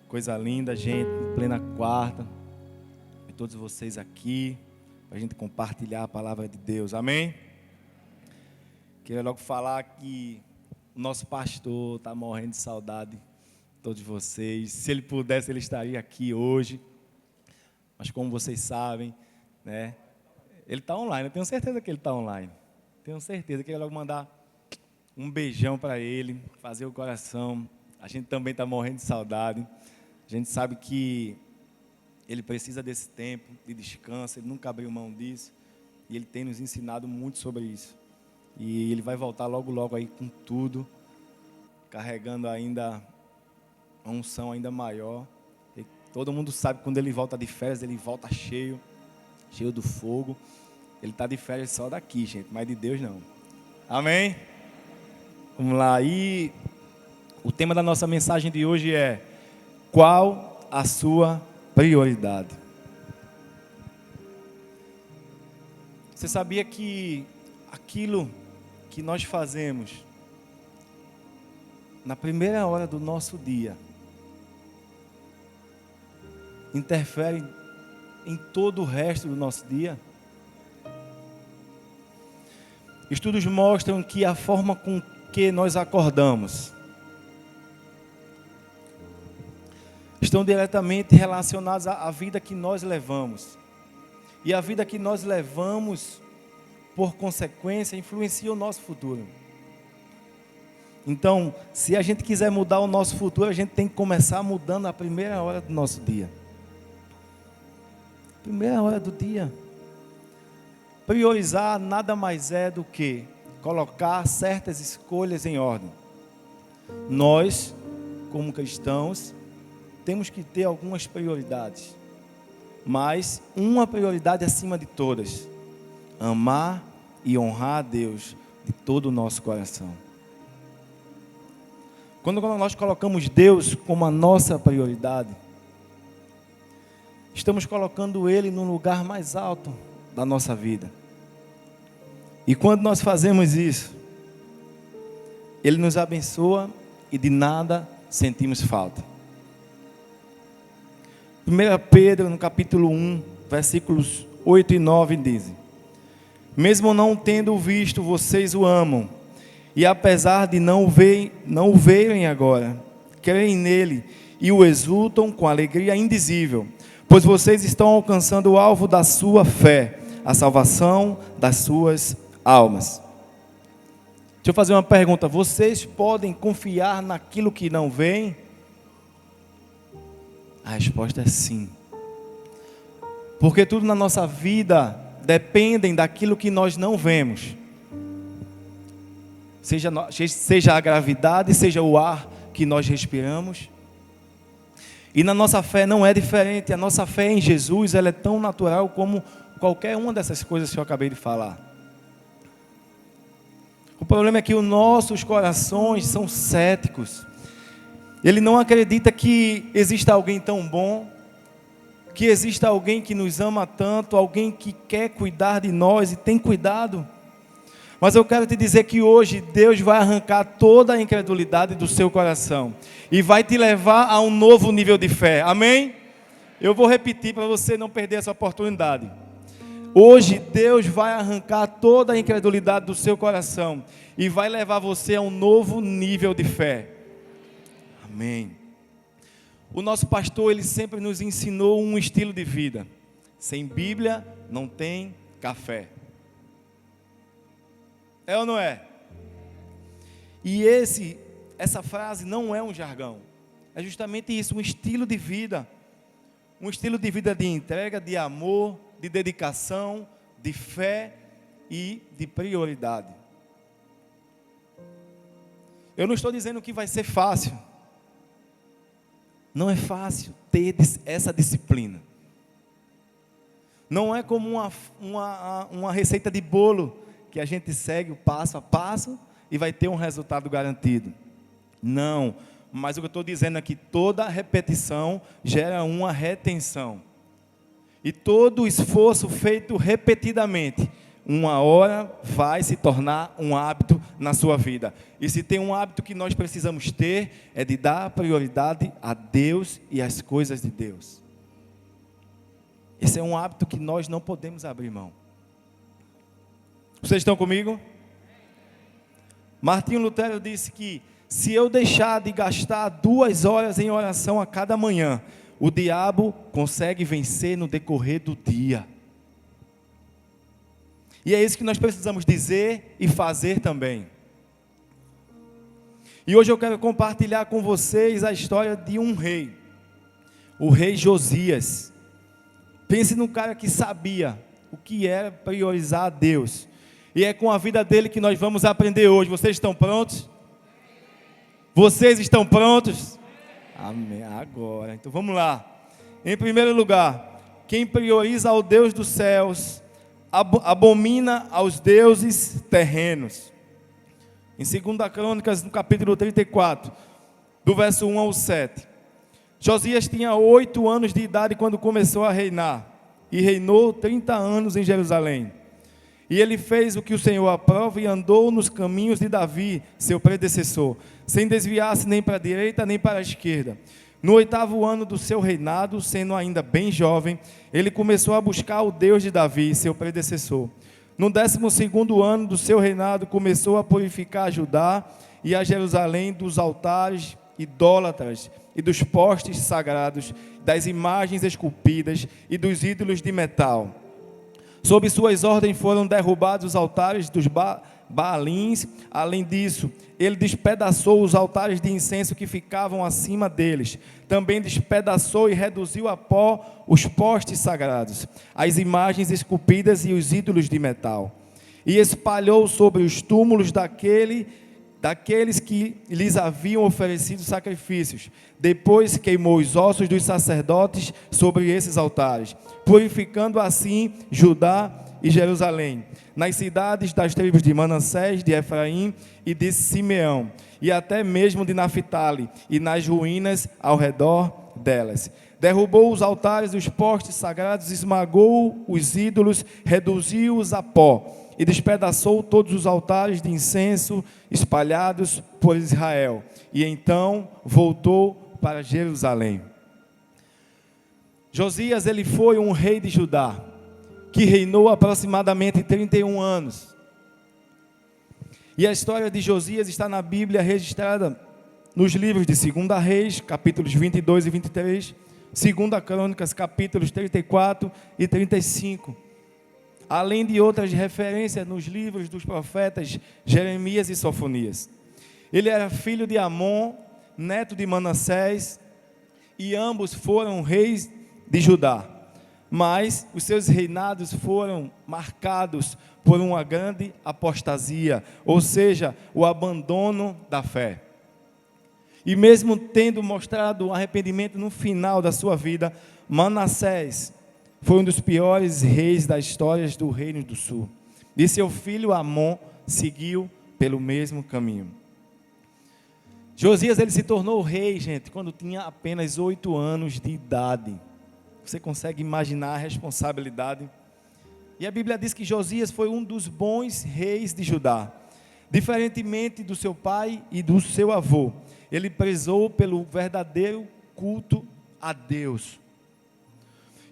Coisa linda, gente, em plena quarta. E todos vocês aqui, para a gente compartilhar a palavra de Deus, amém? Queria logo falar que o nosso pastor está morrendo de saudade de todos vocês. Se ele pudesse, ele estaria aqui hoje. Mas como vocês sabem, né? Ele está online, eu tenho certeza que ele está online. Tenho certeza, queria logo mandar um beijão para ele, fazer o coração. A gente também está morrendo de saudade. A gente sabe que ele precisa desse tempo de descanso, ele nunca abriu mão disso. E ele tem nos ensinado muito sobre isso. E ele vai voltar logo, logo aí com tudo, carregando ainda uma unção ainda maior. E todo mundo sabe que quando ele volta de férias, ele volta cheio do fogo. Ele está de férias só daqui, gente, mas de Deus não. Amém? Vamos lá. E o tema da nossa mensagem de hoje é: qual a sua prioridade? Você sabia que aquilo que nós fazemos na primeira hora do nosso dia interfere em todo o resto do nosso dia? Estudos mostram que a forma com que nós acordamos estão diretamente relacionados à vida que nós levamos. E a vida que nós levamos, por consequência, influencia o nosso futuro. Então, se a gente quiser mudar o nosso futuro, a gente tem que começar mudando a primeira hora do nosso dia. Primeira hora do dia. Priorizar nada mais é do que colocar certas escolhas em ordem. Nós, como cristãos, temos que ter algumas prioridades, mas uma prioridade acima de todas: amar e honrar a Deus de todo o nosso coração. Quando nós colocamos Deus como a nossa prioridade, estamos colocando Ele no lugar mais alto da nossa vida. E quando nós fazemos isso, Ele nos abençoa e de nada sentimos falta. 1 Pedro, no capítulo 1, versículos 8 e 9, dizem: mesmo não tendo visto, vocês o amam, e apesar de não o verem agora, creem nele e o exultam com alegria indizível, pois vocês estão alcançando o alvo da sua fé, a salvação das suas almas. Deixa eu fazer uma pergunta: vocês podem confiar naquilo que não veem? A resposta é sim. Porque tudo na nossa vida depende daquilo que nós não vemos. Seja a gravidade, seja o ar que nós respiramos. E na nossa fé não é diferente. A nossa fé em Jesus, ela é tão natural como qualquer uma dessas coisas que eu acabei de falar. O problema é que os nossos corações são céticos. Ele não acredita que exista alguém tão bom, que exista alguém que nos ama tanto, alguém que quer cuidar de nós e tem cuidado. Mas eu quero te dizer que hoje Deus vai arrancar toda a incredulidade do seu coração e vai te levar a um novo nível de fé. Amém? Eu vou repetir para você não perder essa oportunidade. Hoje Deus vai arrancar toda a incredulidade do seu coração e vai levar você a um novo nível de fé. Amém. O nosso pastor, ele sempre nos ensinou um estilo de vida: sem Bíblia não tem café. É ou não é? E essa frase não é um jargão, é justamente isso, um estilo de vida. Um estilo de vida de entrega, de amor, de dedicação, de fé e de prioridade. Eu não estou dizendo que vai ser fácil. Não é fácil ter essa disciplina. Não é como uma receita de bolo que a gente segue o passo a passo e vai ter um resultado garantido. Não, mas o que eu estou dizendo é que toda repetição gera uma retenção. E todo esforço feito repetidamente uma hora vai se tornar um hábito na sua vida. E se tem um hábito que nós precisamos ter, é de dar prioridade a Deus e às coisas de Deus. Esse é um hábito que nós não podemos abrir mão. Vocês estão comigo? Martinho Lutero disse que se eu deixar de gastar 2 horas em oração a cada manhã, o diabo consegue vencer no decorrer do dia. E é isso que nós precisamos dizer e fazer também. E hoje eu quero compartilhar com vocês a história de um rei, o rei Josias. Pense num cara que sabia o que era priorizar a Deus. E é com a vida dele que nós vamos aprender hoje. Vocês estão prontos? Vocês estão prontos? Amém. Agora, então vamos lá. Em primeiro lugar, quem prioriza ao Deus dos céus abomina aos deuses terrenos. Em 2 Crônicas, no capítulo 34, do verso 1 ao 7. Josias tinha 8 anos de idade quando começou a reinar, e reinou 30 anos em Jerusalém. E ele fez o que o Senhor aprova e andou nos caminhos de Davi, seu predecessor, sem desviar-se nem para a direita nem para a esquerda. No 8º ano do seu reinado, sendo ainda bem jovem, ele começou a buscar o Deus de Davi, seu predecessor. No 12º ano do seu reinado, começou a purificar Judá e a Jerusalém dos altares idólatras e dos postes sagrados, das imagens esculpidas e dos ídolos de metal. Sob suas ordens foram derrubados os altares dos Baalins. Além disso, ele despedaçou os altares de incenso que ficavam acima deles. Também despedaçou e reduziu a pó os postes sagrados, as imagens esculpidas e os ídolos de metal. E espalhou sobre os túmulos daqueles que lhes haviam oferecido sacrifícios. Depois queimou os ossos dos sacerdotes sobre esses altares, purificando assim Judá e Jerusalém, nas cidades das tribos de Manassés, de Efraim e de Simeão, e até mesmo de Naphtali, e nas ruínas ao redor delas. Derrubou os altares dos postes sagrados, esmagou os ídolos, reduziu-os a pó, e despedaçou todos os altares de incenso espalhados por Israel. E então voltou para Jerusalém. Josias, ele foi um rei de Judá, que reinou aproximadamente 31 anos. E a história de Josias está na Bíblia registrada nos livros de 2 Reis, capítulos 22 e 23, 2 Crônicas, capítulos 34 e 35. Além de outras referências nos livros dos profetas Jeremias e Sofonias. Ele era filho de Amon, neto de Manassés, e ambos foram reis de Judá. Mas os seus reinados foram marcados por uma grande apostasia, ou seja, o abandono da fé. E mesmo tendo mostrado um arrependimento no final da sua vida, Manassés foi um dos piores reis das histórias do Reino do Sul. E seu filho Amon seguiu pelo mesmo caminho. Josias, ele se tornou rei, gente, quando tinha apenas 8 anos de idade. Você consegue imaginar a responsabilidade? E a Bíblia diz que Josias foi um dos bons reis de Judá. Diferentemente do seu pai e do seu avô, ele prezou pelo verdadeiro culto a Deus.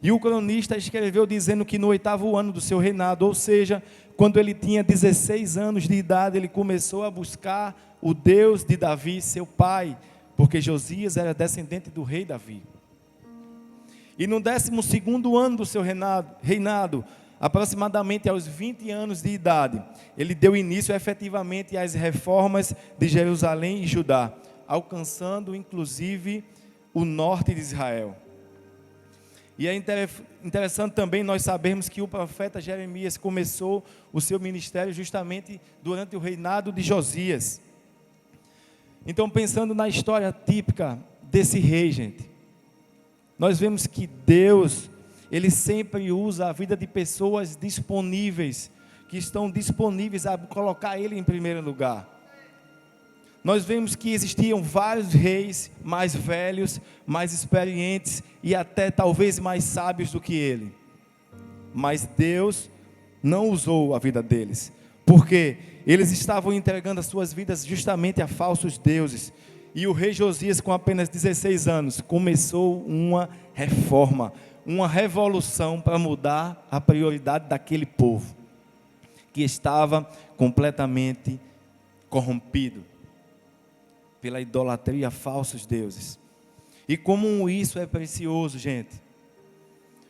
E o cronista escreveu dizendo que no 8º ano do seu reinado, ou seja, quando ele tinha 16 anos de idade, ele começou a buscar o Deus de Davi, seu pai, porque Josias era descendente do rei Davi. E no 12º ano do seu reinado, aproximadamente aos 20 anos de idade, ele deu início efetivamente às reformas de Jerusalém e Judá, alcançando inclusive o norte de Israel. E é interessante também nós sabermos que o profeta Jeremias começou o seu ministério justamente durante o reinado de Josias. Então, pensando na história típica desse rei, gente, nós vemos que Deus, Ele sempre usa a vida de pessoas disponíveis, que estão disponíveis a colocar Ele em primeiro lugar. Nós vemos que existiam vários reis mais velhos, mais experientes e até talvez mais sábios do que ele. Mas Deus não usou a vida deles, porque eles estavam entregando as suas vidas justamente a falsos deuses. E o rei Josias, com apenas 16 anos, começou uma reforma, uma revolução para mudar a prioridade daquele povo, que estava completamente corrompido pela idolatria a falsos deuses. E como isso é precioso, gente.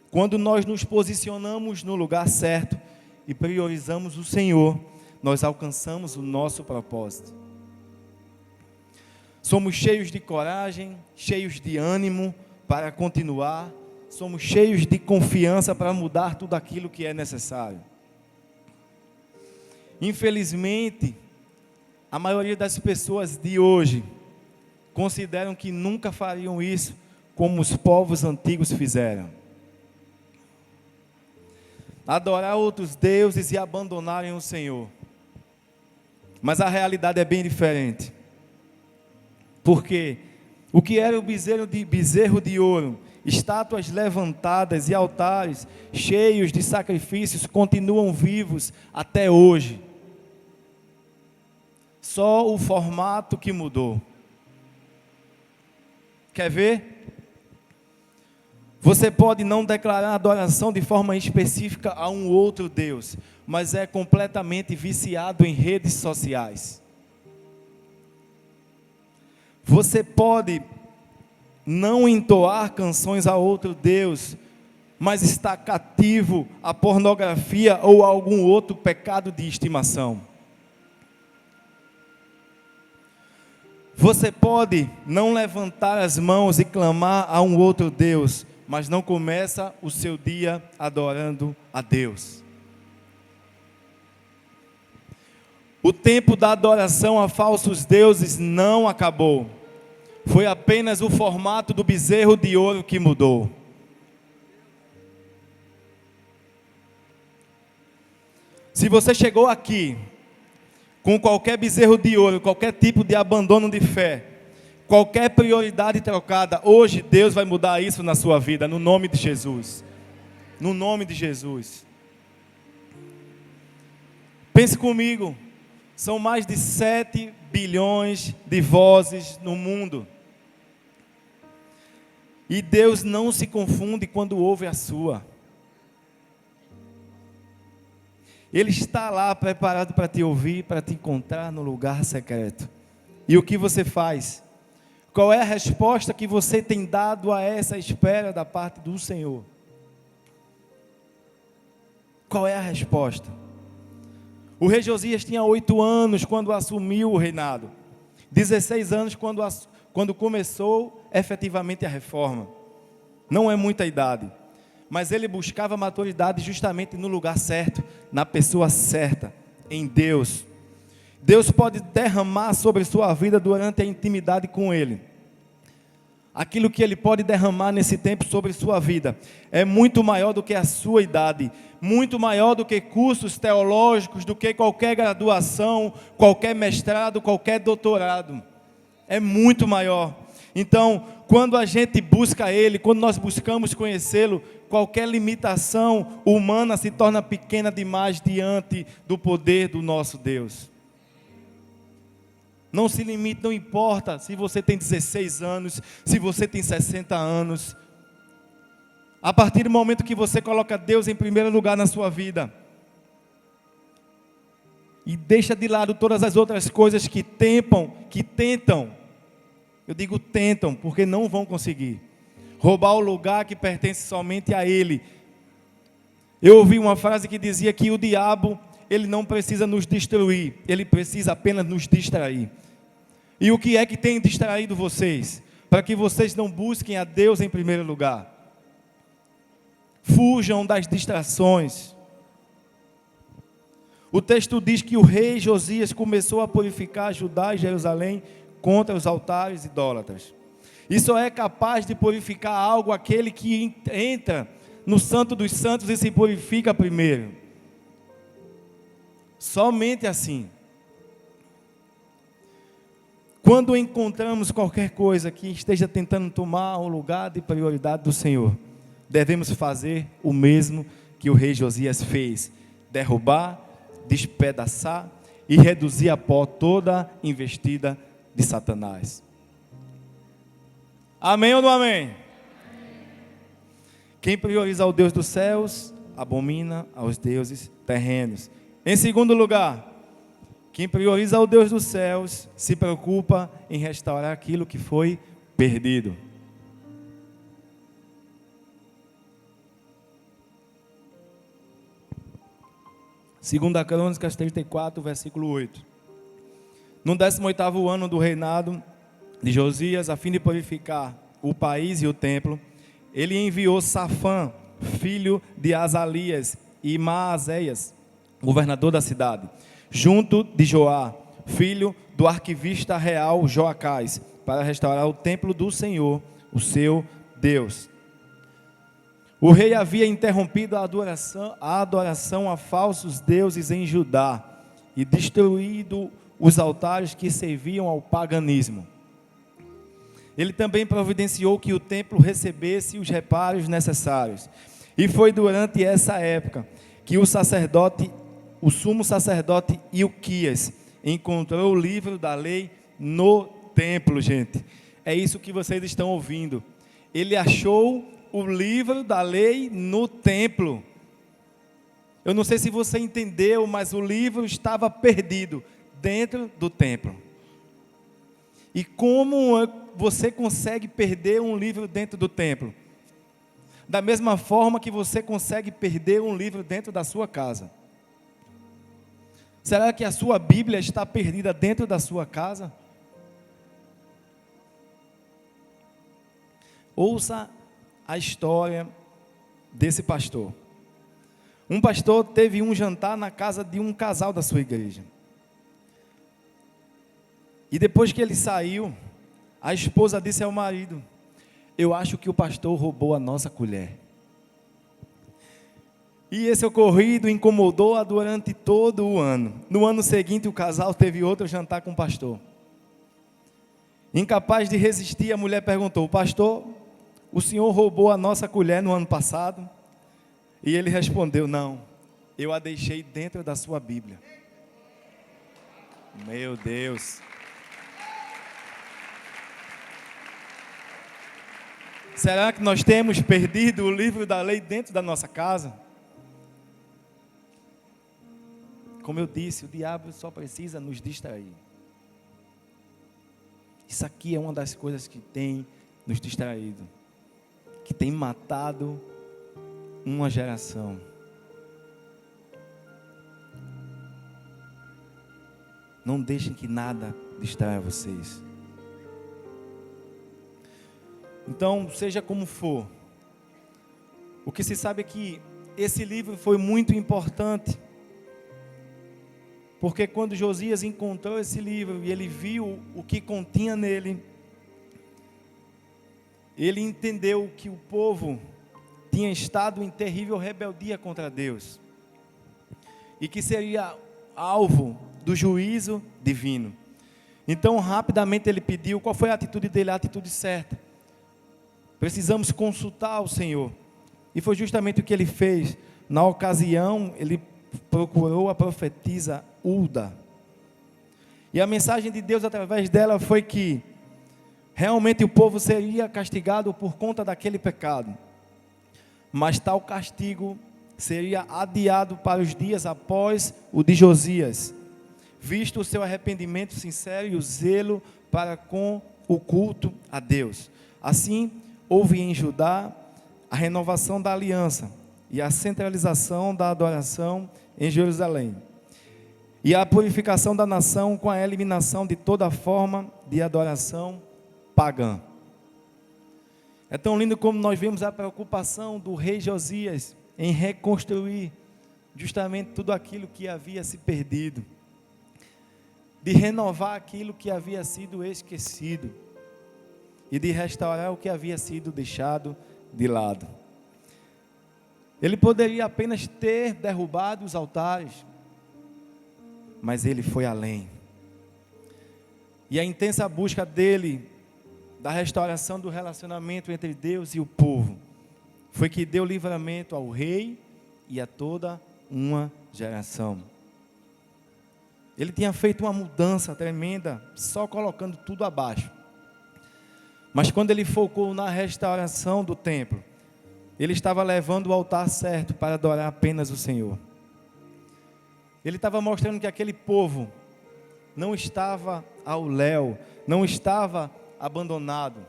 Quando nós nos posicionamos no lugar certo e priorizamos o Senhor, nós alcançamos o nosso propósito. Somos cheios de coragem, cheios de ânimo para continuar, somos cheios de confiança para mudar tudo aquilo que é necessário. Infelizmente, a maioria das pessoas de hoje consideram que nunca fariam isso como os povos antigos fizeram. Adorar outros deuses e abandonarem o Senhor. Mas a realidade é bem diferente. Porque o que era o bezerro de ouro, estátuas levantadas e altares cheios de sacrifícios continuam vivos até hoje. Só o formato que mudou. Quer ver? Você pode não declarar adoração de forma específica a um outro Deus, mas é completamente viciado em redes sociais. Você pode não entoar canções a outro Deus, mas está cativo à pornografia ou a algum outro pecado de estimação. Você pode não levantar as mãos e clamar a um outro Deus, mas não começa o seu dia adorando a Deus. O tempo da adoração a falsos deuses não acabou. Foi apenas o formato do bezerro de ouro que mudou. Se você chegou aqui com qualquer bezerro de ouro, qualquer tipo de abandono de fé, qualquer prioridade trocada, hoje Deus vai mudar isso na sua vida, no nome de Jesus. No nome de Jesus. Pense comigo, são mais de 7 bilhões de vozes no mundo. E Deus não se confunde quando ouve a sua. Ele está lá preparado para te ouvir, para te encontrar no lugar secreto. E o que você faz? Qual é a resposta que você tem dado a essa espera da parte do Senhor? Qual é a resposta? O rei Josias tinha 8 anos quando assumiu o reinado. 16 anos quando começou efetivamente a reforma. Não é muita idade. Mas ele buscava maturidade justamente no lugar certo, na pessoa certa, em Deus. Deus pode derramar sobre sua vida durante a intimidade com Ele. Aquilo que Ele pode derramar nesse tempo sobre sua vida é muito maior do que a sua idade, muito maior do que cursos teológicos, do que qualquer graduação, qualquer mestrado, qualquer doutorado. É muito maior. Então, quando a gente busca Ele, quando nós buscamos conhecê-lo, qualquer limitação humana se torna pequena demais diante do poder do nosso Deus. Não se limite, não importa se você tem 16 anos, se você tem 60 anos. A partir do momento que você coloca Deus em primeiro lugar na sua vida, e deixa de lado todas as outras coisas que tentam, eu digo tentam, porque não vão conseguir roubar o lugar que pertence somente a Ele. Eu ouvi uma frase que dizia que o diabo, ele não precisa nos destruir, ele precisa apenas nos distrair. E o que é que tem distraído vocês? Para que vocês não busquem a Deus em primeiro lugar. Fujam das distrações. O texto diz que o rei Josias começou a purificar Judá e Jerusalém contra os altares idólatras. E só é capaz de purificar algo aquele que entra no Santo dos Santos e se purifica primeiro. Somente assim. Quando encontramos qualquer coisa que esteja tentando tomar o lugar de prioridade do Senhor, devemos fazer o mesmo que o rei Josias fez. derrubar, despedaçar e reduzir a pó toda investida de Satanás. Amém ou não amém? Quem prioriza o Deus dos céus, abomina aos deuses terrenos. Em segundo lugar, quem prioriza o Deus dos céus, se preocupa em restaurar aquilo que foi perdido. Segunda Crônicas 34, versículo 8. No 18º ano do reinado de Josias, a fim de purificar o país e o templo, ele enviou Safã, filho de Azalias, e Maazéias, governador da cidade, junto de Joá, filho do arquivista real Joacás, para restaurar o templo do Senhor, o seu Deus. O rei havia interrompido a adoração a falsos deuses em Judá e destruído os altares que serviam ao paganismo. Ele também providenciou que o templo recebesse os reparos necessários. E foi durante essa época que o sumo sacerdote Ilquias encontrou o livro da lei no templo, gente. É isso que vocês estão ouvindo. Ele achou o livro da lei no templo. Eu não sei se você entendeu, mas o livro estava perdido dentro do templo. E como você consegue perder um livro dentro do templo? Da mesma forma que você consegue perder um livro dentro da sua casa. Será que a sua Bíblia está perdida dentro da sua casa? Ouça a história desse pastor. Um pastor teve um jantar na casa de um casal da sua igreja. E depois que ele saiu, a esposa disse ao marido: eu acho que o pastor roubou a nossa colher. E esse ocorrido incomodou-a durante todo o ano. No ano seguinte, o casal teve outro jantar com o pastor. Incapaz de resistir, a mulher perguntou: pastor, o senhor roubou a nossa colher no ano passado? E ele respondeu: não, eu a deixei dentro da sua Bíblia. Meu Deus. Será que nós temos perdido o livro da lei dentro da nossa casa? Como eu disse, o diabo só precisa nos distrair. Isso aqui é uma das coisas que tem nos distraído, que tem matado uma geração. Não deixem que nada distraia vocês. Então, seja como for, o que se sabe é que esse livro foi muito importante, porque quando Josias encontrou esse livro e ele viu o que continha nele, ele entendeu que o povo tinha estado em terrível rebeldia contra Deus e que seria alvo do juízo divino. Então, rapidamente ele pediu. Qual foi a atitude dele? A atitude certa. Precisamos consultar o Senhor. E foi justamente o que ele fez. Na ocasião, ele procurou a profetisa Hulda. E a mensagem de Deus através dela foi que realmente o povo seria castigado por conta daquele pecado. Mas tal castigo seria adiado para os dias após o de Josias, visto o seu arrependimento sincero e o zelo para com o culto a Deus. Assim, houve em Judá a renovação da aliança e a centralização da adoração em Jerusalém, e a purificação da nação com a eliminação de toda forma de adoração pagã. É tão lindo como nós vemos a preocupação do rei Josias em reconstruir justamente tudo aquilo que havia se perdido, de renovar aquilo que havia sido esquecido e de restaurar o que havia sido deixado de lado. Ele poderia apenas ter derrubado os altares, mas ele foi além. E a intensa busca dele, da restauração do relacionamento entre Deus e o povo, foi que deu livramento ao rei e a toda uma geração. Ele tinha feito uma mudança tremenda, só colocando tudo abaixo. Mas quando ele focou na restauração do templo, ele estava levando o altar certo para adorar apenas o Senhor. Ele estava mostrando que aquele povo não estava ao léu, não estava abandonado.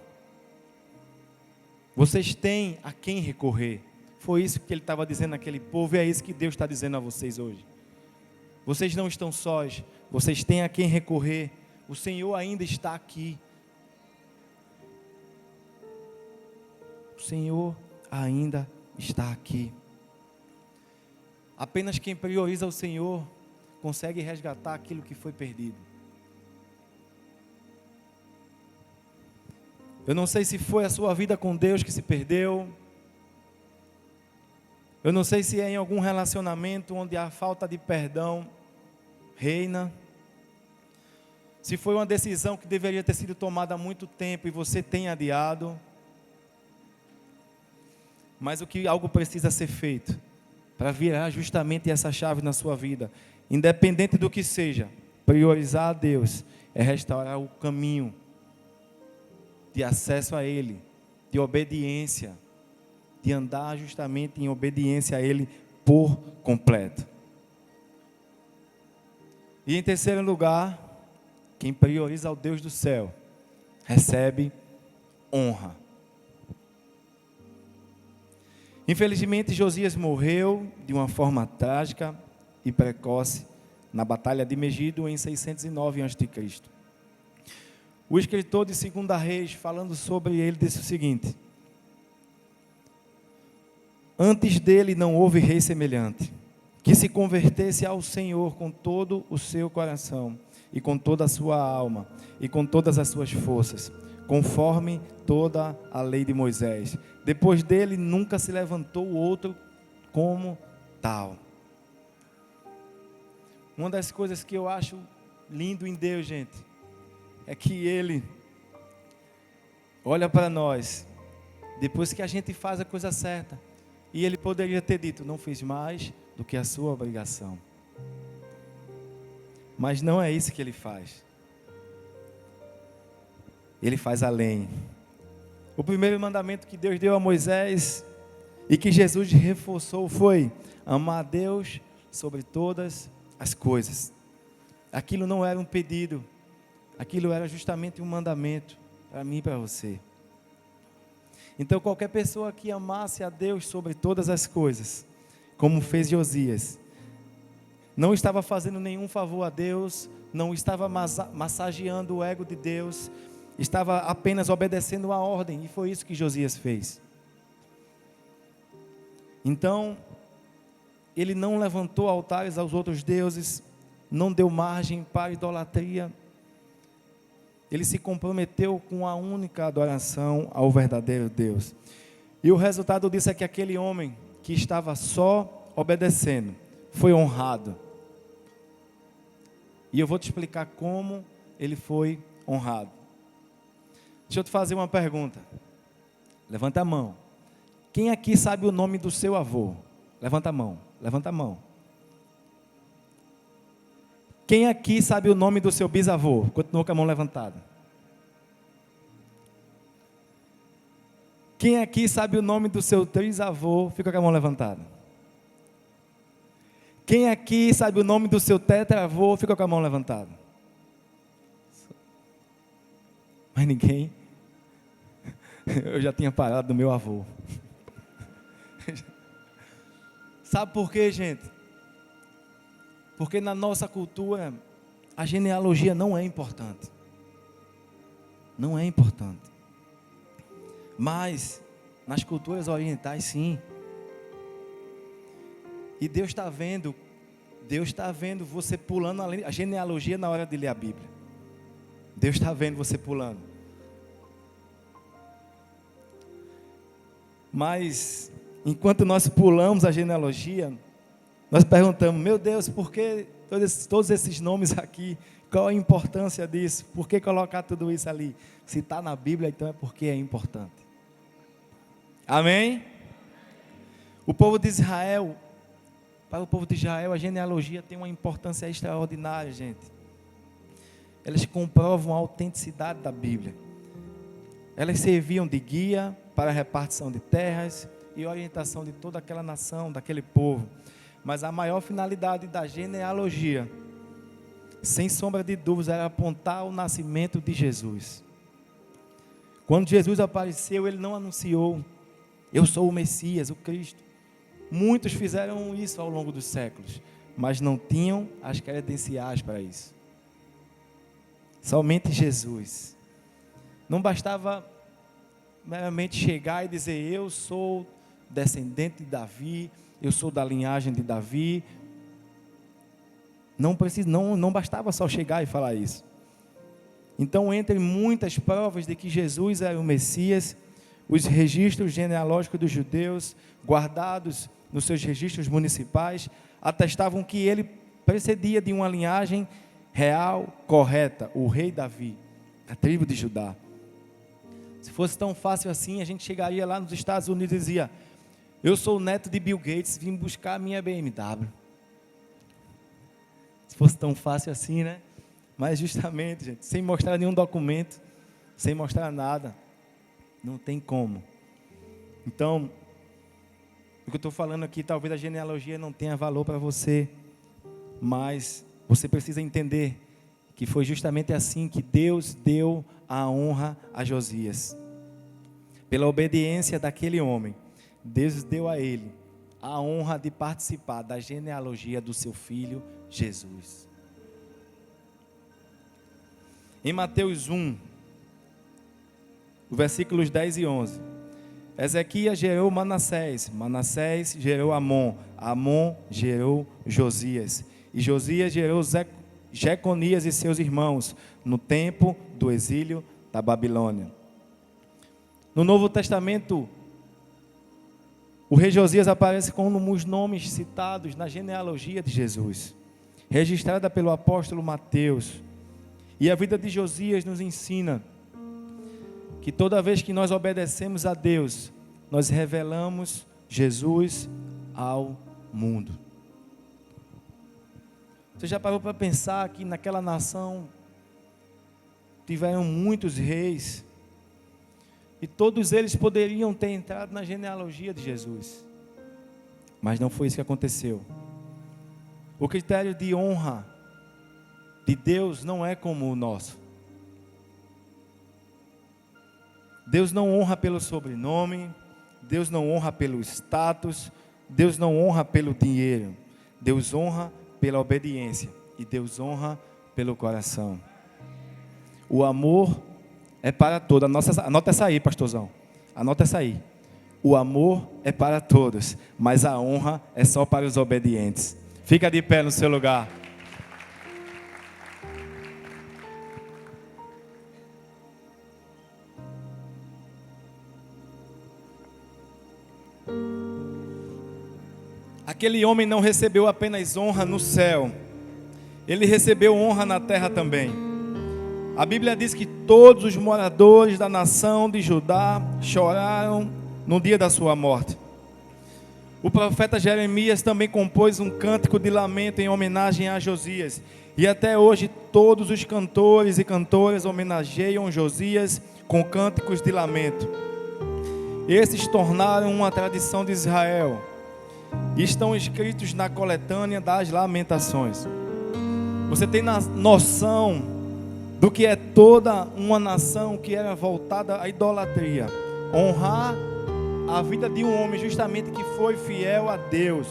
Vocês têm a quem recorrer. Foi isso que ele estava dizendo àquele povo, e é isso que Deus está dizendo a vocês hoje. Vocês não estão sós, vocês têm a quem recorrer. O Senhor ainda está aqui. O Senhor ainda está aqui. Apenas quem prioriza o Senhor consegue resgatar aquilo que foi perdido. Eu não sei se foi a sua vida com Deus que se perdeu. Eu não sei se é em algum relacionamento onde a falta de perdão reina. Se foi uma decisão que deveria ter sido tomada há muito tempo e você tem adiado. Mas algo precisa ser feito para virar justamente essa chave na sua vida. Independente do que seja, priorizar a Deus é restaurar o caminho de acesso a Ele, de obediência, de andar justamente em obediência a Ele por completo. E em terceiro lugar, quem prioriza ao Deus do céu recebe honra. Infelizmente, Josias morreu de uma forma trágica e precoce na Batalha de Megido em 609 a.C. O escritor de 2 Reis, falando sobre ele, disse o seguinte: antes dele não houve rei semelhante, que se convertesse ao Senhor com todo o seu coração, e com toda a sua alma, e com todas as suas forças, conforme toda a lei de Moisés. Depois dele nunca se levantou outro como tal. Uma das coisas que eu acho lindo em Deus, gente, é que Ele olha para nós, depois que a gente faz a coisa certa, e Ele poderia ter dito: não fiz mais do que a sua obrigação. Mas não é isso que Ele faz. Ele faz além. O primeiro mandamento que Deus deu a Moisés e que Jesus reforçou foi: amar a Deus sobre todas as coisas. Aquilo não era um pedido, aquilo era justamente um mandamento para mim e para você. Então qualquer pessoa que amasse a Deus sobre todas as coisas, como fez Josias, não estava fazendo nenhum favor a Deus, não estava massageando o ego de Deus, estava apenas obedecendo a ordem, e foi isso que Josias fez. Então, ele não levantou altares aos outros deuses, não deu margem para a idolatria, ele se comprometeu com a única adoração ao verdadeiro Deus. E o resultado disso é que aquele homem que estava só obedecendo foi honrado. E eu vou te explicar como ele foi honrado. Deixa eu te fazer uma pergunta. Levanta a mão. Quem aqui sabe o nome do seu avô? Levanta a mão. Levanta a mão. Quem aqui sabe o nome do seu bisavô? Continua com a mão levantada. Quem aqui sabe o nome do seu trisavô? Fica com a mão levantada. Quem aqui sabe o nome do seu tetravô? Fica com a mão levantada. Mas ninguém. Eu já tinha parado do meu avô. Sabe por quê, gente? Porque na nossa cultura, a genealogia não é importante. Não é importante. Mas, nas culturas orientais, sim. E Deus está vendo você pulando a genealogia na hora de ler a Bíblia. Deus está vendo você pulando. Mas, enquanto nós pulamos a genealogia, nós perguntamos: meu Deus, por que todos esses nomes aqui? Qual a importância disso? Por que colocar tudo isso ali? Se está na Bíblia, então é porque é importante. Amém? O povo de Israel Para o povo de Israel, a genealogia tem uma importância extraordinária, gente. Elas comprovam a autenticidade da Bíblia. Elas serviam de guia para a repartição de terras e orientação de toda aquela nação, daquele povo. Mas a maior finalidade da genealogia, sem sombra de dúvidas, era apontar o nascimento de Jesus. Quando Jesus apareceu, ele não anunciou: eu sou o Messias, o Cristo. Muitos fizeram isso ao longo dos séculos, mas não tinham as credenciais para isso. Somente Jesus. Não bastava meramente chegar e dizer: eu sou descendente de Davi, eu sou da linhagem de Davi. Não bastava só chegar e falar isso. Então, entre muitas provas de que Jesus era o Messias, os registros genealógicos dos judeus, guardados nos seus registros municipais, atestavam que ele precedia de uma linhagem real, correta, o rei Davi, a tribo de Judá. Se fosse tão fácil assim, a gente chegaria lá nos Estados Unidos e dizia: eu sou o neto de Bill Gates, vim buscar a minha BMW. Se fosse tão fácil assim, né? Mas justamente, gente, sem mostrar nenhum documento, sem mostrar nada, não tem como. Então, o que eu estou falando aqui, talvez a genealogia não tenha valor para você, mas você precisa entender que foi justamente assim que Deus deu a honra a Josias. Pela obediência daquele homem, Deus deu a ele a honra de participar da genealogia do seu filho Jesus. Em Mateus 1, versículos 10 e 11, Ezequias gerou Manassés, Manassés gerou Amon, Amon gerou Josias, e Josias gerou Jeconias e seus irmãos, no tempo do exílio da Babilônia. No Novo Testamento, o rei Josias aparece como os nomes citados na genealogia de Jesus, registrada pelo apóstolo Mateus. E a vida de Josias nos ensina que toda vez que nós obedecemos a Deus, nós revelamos Jesus ao mundo. Você já parou para pensar que naquela nação tiveram muitos reis e todos eles poderiam ter entrado na genealogia de Jesus, mas não foi isso que aconteceu. O critério de honra de Deus não é como o nosso. Deus não honra pelo sobrenome, Deus não honra pelo status, Deus não honra pelo dinheiro. Deus honra pela obediência e Deus honra pelo coração. O amor é para todos. Anota essa aí, pastorzão. Anota essa aí. O amor é para todos, mas a honra é só para os obedientes. Fica de pé no seu lugar. Aquele homem não recebeu apenas honra no céu, ele recebeu honra na terra também. A Bíblia diz que todos os moradores da nação de Judá choraram no dia da sua morte. O profeta Jeremias também compôs um cântico de lamento em homenagem a Josias. E até hoje todos os cantores e cantoras homenageiam Josias com cânticos de lamento. Esses tornaram uma tradição de Israel e estão escritos na coletânea das Lamentações. Você tem noção do que é toda uma nação que era voltada à idolatria? Honrar a vida de um homem justamente que foi fiel a Deus.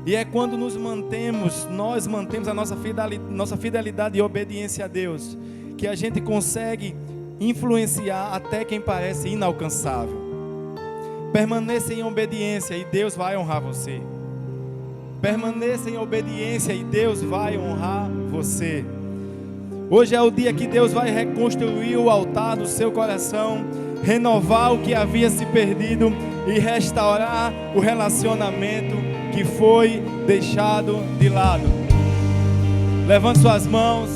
E é quando nós mantemos a nossa fidelidade e obediência a Deus, que a gente consegue influenciar até quem parece inalcançável. Permaneça em obediência e Deus vai honrar você. Permaneça em obediência e Deus vai honrar você. Hoje é o dia que Deus vai reconstruir o altar do seu coração, renovar o que havia se perdido e restaurar o relacionamento que foi deixado de lado. Levante suas mãos.